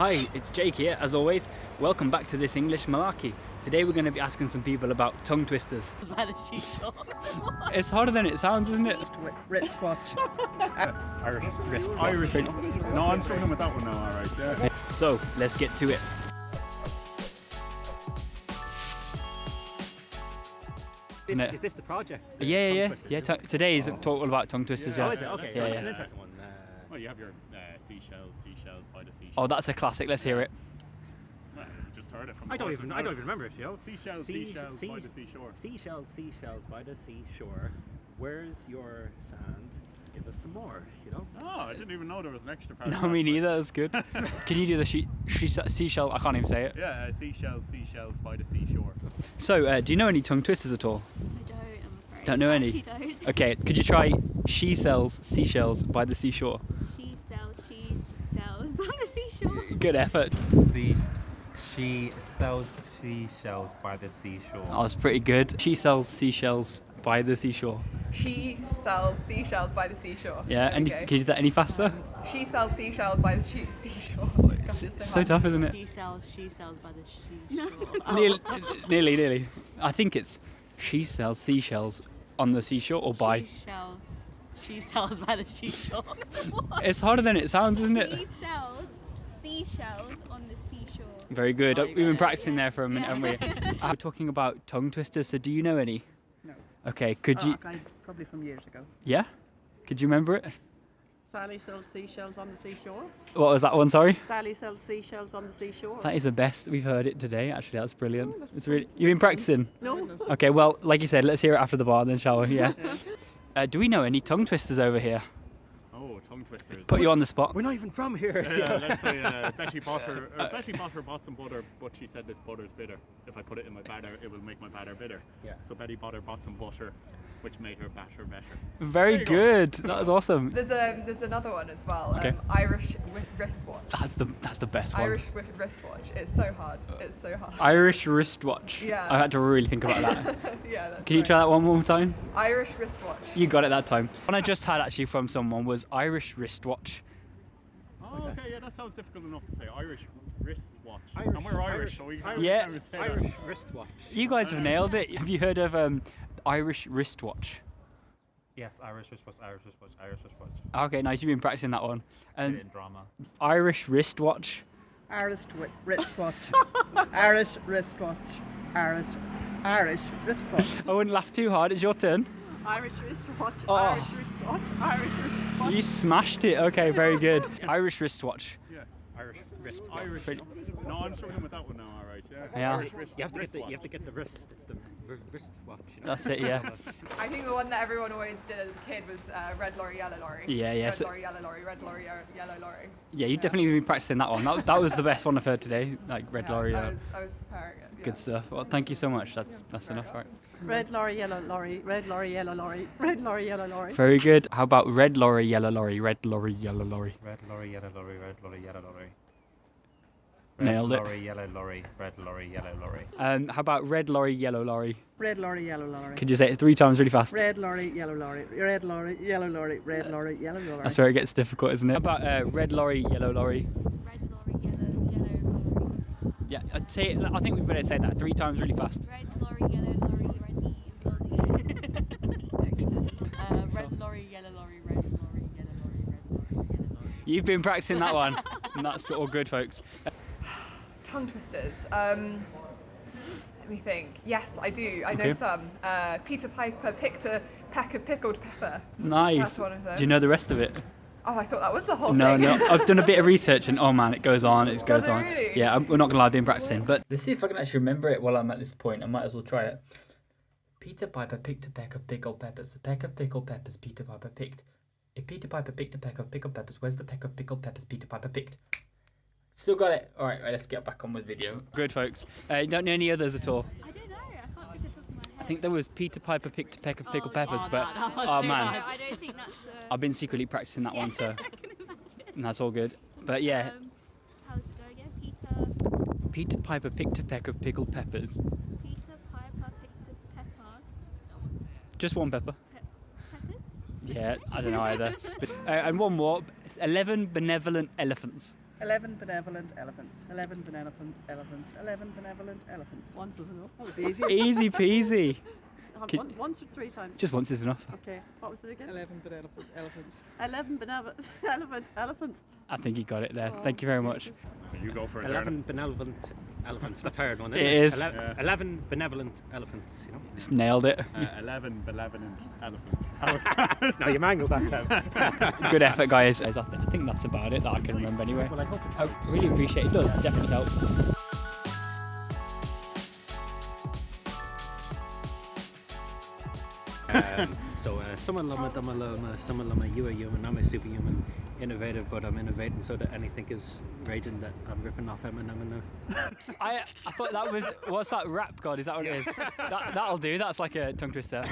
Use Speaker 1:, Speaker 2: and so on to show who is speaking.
Speaker 1: Hi, it's Jake here, as always. Welcome back to This English Malarkey. Today we're going to be asking some people about tongue twisters. It's harder than it sounds, isn't it?
Speaker 2: Wristwatch.
Speaker 3: Irish wrist. Irish. No, I'm struggling with that one now, alright, yeah.
Speaker 1: So, let's get to it.
Speaker 2: Is this the project?
Speaker 1: Yeah. Today is all about tongue twisters, yeah.
Speaker 2: Oh, is it? Okay,
Speaker 1: Yeah,
Speaker 2: it's
Speaker 1: yeah.
Speaker 2: an interesting one.
Speaker 3: Well, you have your seashells by the seashore.
Speaker 1: Oh, that's a classic, let's hear it.
Speaker 3: Well, you just heard it from
Speaker 2: I don't even remember it, yo.
Speaker 3: Seashells by the seashore.
Speaker 2: Seashells by the seashore. Where's your sand? Give us some more, you know?
Speaker 3: Oh, I didn't even know there was an extra part.
Speaker 1: No, me neither, that's good. Can you do the seashell? I can't even say it.
Speaker 3: Yeah, seashells by the seashore.
Speaker 1: So, do you know any tongue twisters at all?
Speaker 4: I don't, I'm afraid.
Speaker 1: Don't know
Speaker 4: I
Speaker 1: any?
Speaker 4: actually don't.
Speaker 1: Okay, could you try she sells seashells by the seashore?
Speaker 4: She sells on the seashore.
Speaker 1: Good effort.
Speaker 5: She sells seashells by the seashore.
Speaker 1: That was pretty good. She sells seashells by the seashore.
Speaker 6: She sells seashells by the seashore.
Speaker 1: Yeah,
Speaker 6: There
Speaker 1: and
Speaker 6: we
Speaker 1: can
Speaker 6: go.
Speaker 1: you do that any faster?
Speaker 6: She sells seashells by the seashore.
Speaker 1: It's so tough, isn't it?
Speaker 7: She sells by the seashore.
Speaker 1: Nearly. I think it's she sells seashells on the seashore or by.
Speaker 7: She sells by the seashore.
Speaker 1: It's harder than it sounds, isn't
Speaker 4: She
Speaker 1: it?
Speaker 4: sells seashells on the seashore.
Speaker 1: Very good.
Speaker 7: Oh,
Speaker 1: We've been practicing
Speaker 4: yeah.
Speaker 1: there for a minute,
Speaker 4: Yeah.
Speaker 1: haven't we? We're talking about tongue twisters, so do you know any?
Speaker 2: No.
Speaker 1: Okay, could you.
Speaker 2: Probably from years ago.
Speaker 1: Yeah? Could you remember it?
Speaker 8: Sally sells seashells on the seashore.
Speaker 1: What was that one, sorry?
Speaker 8: Sally sells seashells on the seashore.
Speaker 1: That is the best we've heard it today, actually. That's brilliant. It's really. You've been practicing?
Speaker 8: No.
Speaker 1: Okay, well, like you said, let's hear it after the bar then, shall we? Yeah. Do we know any tongue twisters over here?
Speaker 3: Oh, tongue twisters.
Speaker 1: Put you on the spot.
Speaker 2: We're not even from here.
Speaker 3: Yeah, let's say Betty bought some butter, but she said this butter's bitter. If I put it in my batter, it will make my batter bitter.
Speaker 2: Yeah.
Speaker 3: So Betty bought some butter, which made her batter better.
Speaker 1: Very
Speaker 3: There you go.
Speaker 1: good. That was awesome.
Speaker 6: There's another one as well.
Speaker 1: Okay.
Speaker 6: Irish wristwatch.
Speaker 1: That's the best one.
Speaker 6: Irish wristwatch. It's so hard. It's so hard.
Speaker 1: Irish wristwatch.
Speaker 6: Yeah.
Speaker 1: I had to really think about that.
Speaker 6: Yeah. That's
Speaker 1: Can you
Speaker 6: right.
Speaker 1: try that one more time?
Speaker 6: Irish wristwatch.
Speaker 1: You got it that time. One I just had actually from someone was Irish wristwatch.
Speaker 3: Oh, okay, yeah, that sounds difficult enough to say. Irish wristwatch. And we're Irish, so we can't
Speaker 1: Yeah.
Speaker 3: say that.
Speaker 2: Irish wristwatch.
Speaker 1: You guys have nailed it. Have you heard of Irish wristwatch?
Speaker 5: Yes, Irish wristwatch.
Speaker 1: Okay, nice. You've been practicing that one.
Speaker 5: In drama.
Speaker 1: Irish wristwatch.
Speaker 8: Wristwatch. Irish wristwatch. Irish wristwatch.
Speaker 1: I wouldn't laugh too hard. It's your turn.
Speaker 8: Irish wristwatch.
Speaker 1: Oh.
Speaker 8: Irish wristwatch. Irish wristwatch.
Speaker 1: You smashed it. Okay, very good. Irish wristwatch.
Speaker 3: Yeah.
Speaker 2: Irish wrist.
Speaker 3: Irish. No, I'm struggling with that one now, alright, yeah.
Speaker 1: Yeah.
Speaker 3: Irish wrist,
Speaker 2: You have to
Speaker 3: wristwatch.
Speaker 2: get the wrist. It's the wristwatch. You know?
Speaker 1: That's it, yeah.
Speaker 6: I think the one that everyone always did as a kid was red lorry, yellow lorry.
Speaker 1: Yeah.
Speaker 6: Red
Speaker 1: So,
Speaker 6: lorry, yellow lorry, red lorry, yellow lorry.
Speaker 1: yeah, you've definitely been practicing that one. That was the best one I've heard today. Like red
Speaker 6: Yeah,
Speaker 1: lorry.
Speaker 6: I was preparing it.
Speaker 1: Good stuff. Well, thank you so much. That's enough. Right.
Speaker 8: Red lorry, yellow lorry. Red lorry, yellow lorry. Red lorry, yellow lorry.
Speaker 1: Very good. How about red lorry, yellow lorry, red lorry, yellow lorry?
Speaker 5: Red lorry, yellow lorry, red lorry, yellow lorry.
Speaker 1: Nailed it.
Speaker 5: Red lorry, yellow lorry, red lorry, yellow lorry.
Speaker 1: How about red lorry, yellow lorry?
Speaker 8: Red lorry, yellow lorry.
Speaker 1: Could you say it 3 times really fast?
Speaker 8: Red lorry, yellow lorry. Red lorry, yellow lorry. Red lorry, yellow lorry.
Speaker 1: That's where it gets difficult, isn't it? How about red lorry, yellow lorry?
Speaker 4: Red lorry, yellow lorry.
Speaker 1: Yeah, I'd say. I think we better say that 3 times really fast.
Speaker 4: Red lorry, yellow lorry,
Speaker 7: Red lorry, yellow lorry, red lorry, yellow lorry, red lorry, yellow lorry.
Speaker 1: You've been practicing that one, and that's all good, folks.
Speaker 6: Tongue twisters. Let me think. Yes, I do. I know
Speaker 1: Okay.
Speaker 6: some. Peter Piper picked a peck of pickled pepper.
Speaker 1: Nice.
Speaker 6: That's one of them.
Speaker 1: Do you know the rest of it?
Speaker 6: Oh, I thought that was the whole
Speaker 1: No,
Speaker 6: thing.
Speaker 1: no. I've done a bit of research, and oh man, it goes on. It goes
Speaker 6: Does it
Speaker 1: on.
Speaker 6: really?
Speaker 1: Yeah, we're not gonna lie, I've been practicing, but let's see if I can actually remember it while I'm at this point. I might as well try it. Peter Piper picked a peck of pickled peppers. The peck of pickled peppers Peter Piper picked. If Peter Piper picked a peck of pickled peppers, where's the peck of pickled peppers Peter Piper picked? Still got it. All right, let's get back on with video. Good, folks. You don't know any others at all?
Speaker 4: I don't know. I can't think of the top of my head.
Speaker 1: I think there was Peter Piper picked a peck of pickled peppers,
Speaker 7: Oh,
Speaker 1: but
Speaker 7: that was
Speaker 1: oh
Speaker 7: too
Speaker 1: man,
Speaker 4: No, I don't think that's
Speaker 1: I've been secretly practicing that one, so
Speaker 4: I can imagine.
Speaker 1: and that's all good. But yeah,
Speaker 4: How does it go again?
Speaker 1: Peter Piper picked a peck of pickled peppers.
Speaker 4: Peter Piper picked a pepper.
Speaker 1: Just one pepper.
Speaker 4: Peppers?
Speaker 1: Yeah, I don't know either. And one more. It's 11 benevolent elephants.
Speaker 8: 11 benevolent elephants. 11 benevolent elephants. 11 benevolent elephants. Once is enough. That was the easiest.
Speaker 1: Easy peasy.
Speaker 8: Once or 3 times?
Speaker 1: Just once is enough.
Speaker 8: Okay. What was it again? 11 benevolent elephants. 11 benevolent elephants.
Speaker 1: I think you got it there. Thank you very much.
Speaker 3: You go for it.
Speaker 2: 11 benevolent elephants. That's a hard one.
Speaker 1: It
Speaker 2: Isn't
Speaker 1: is.
Speaker 2: 11 benevolent elephants. You know.
Speaker 1: Just nailed it.
Speaker 3: 11 benevolent elephants.
Speaker 2: No, you mangled that.
Speaker 1: Good effort, guys. I think that's about it that I can remember anyway.
Speaker 2: Well, I hope it
Speaker 1: I
Speaker 2: helps.
Speaker 1: really appreciate it. It does. It definitely helps.
Speaker 2: So some lama, dama lama, some lama, you are human, I'm a superhuman, innovative, but I'm innovating so that anything is raging that I'm ripping off Eminem.
Speaker 1: I thought that was, what's that rap god? Is that what it is? That'll do. That's like a tongue twister.